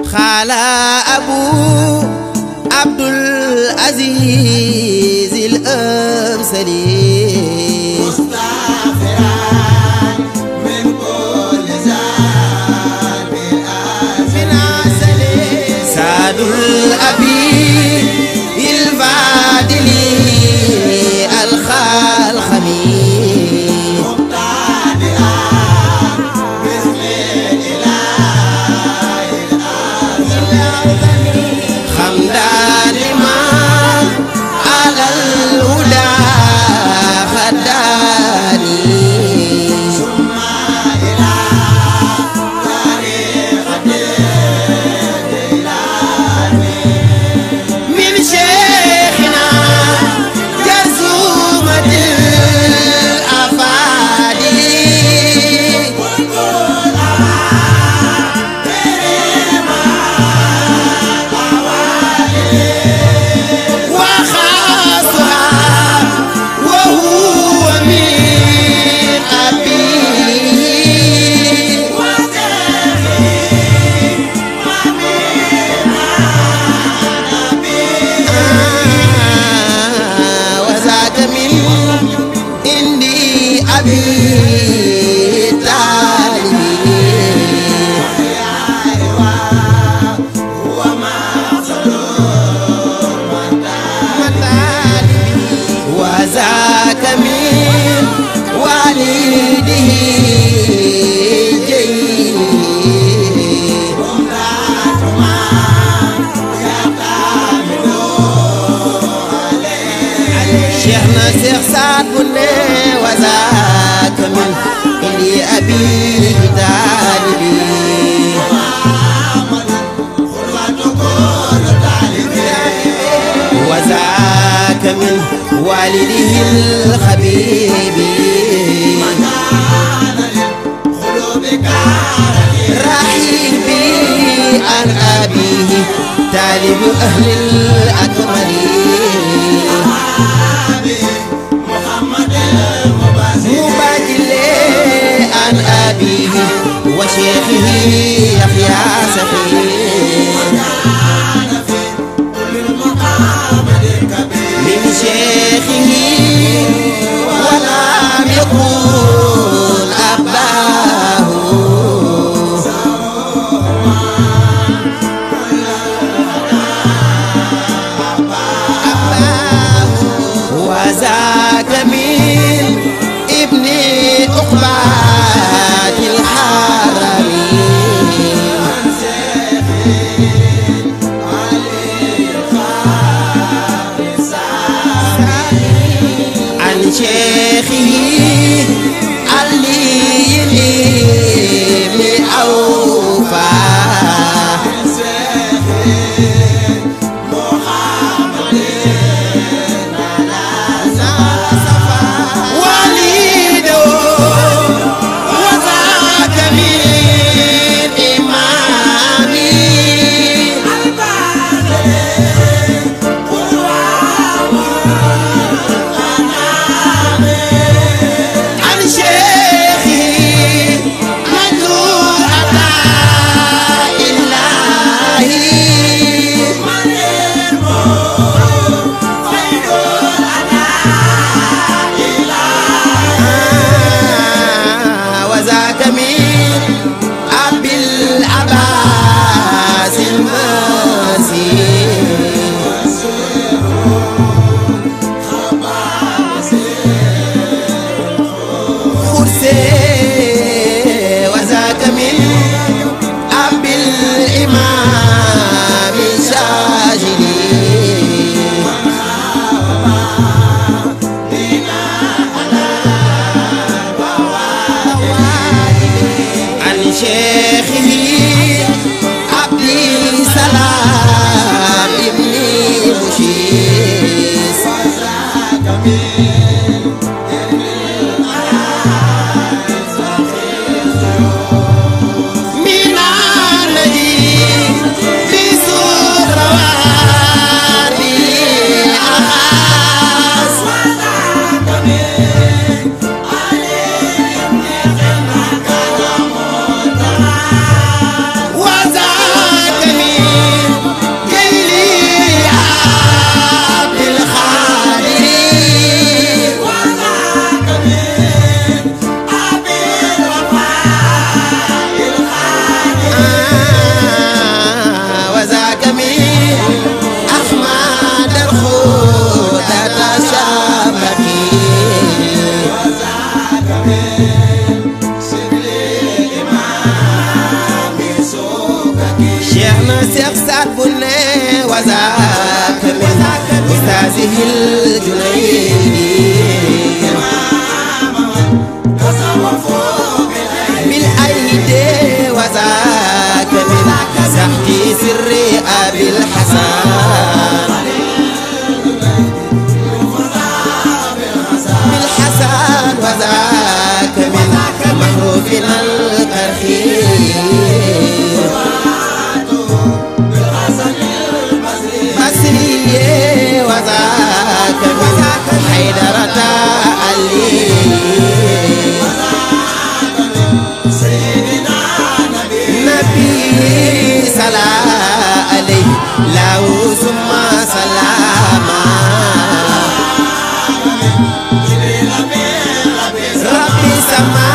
خالا أبو عبد العزيز الأمثلي مستغفرا من كل ذنب من عسل سعد الأبي الفاضلي الخالخمي شيخنا شيخ سعد بني وذاك من إلي أبي طالبي وذاك من والده الخبيب رحيل بي عن أبيه طالب أهل الأكمل عن أبيه وشيخه يحيى سفيه من شيخه ولم يكن أباه وذاك من ابن أخبات الحرمين عن شيخنا شيخ سعد بني وذاك من أستاذه الجنيدي بالأيدي وذاك من تحت سر أبي الحسن بالحسن وذاك من محروفنا الكرخير بصري وذاك من حيدرة علي نبي صلى عليه له ثم سلاما ربي سما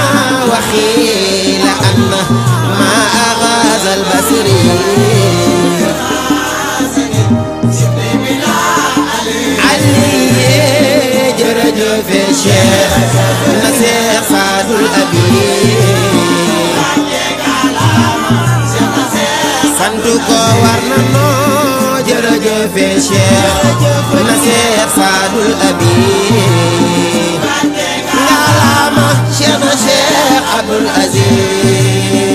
وخيل أنه ما أغاز البصري علي جرج في الشيخ نسيخ سعد الأبي santuko warna no jërëjëf Cheikh na Cheikh Sadul Abi ngalama Cheikh na Cheikh Abdul Aziz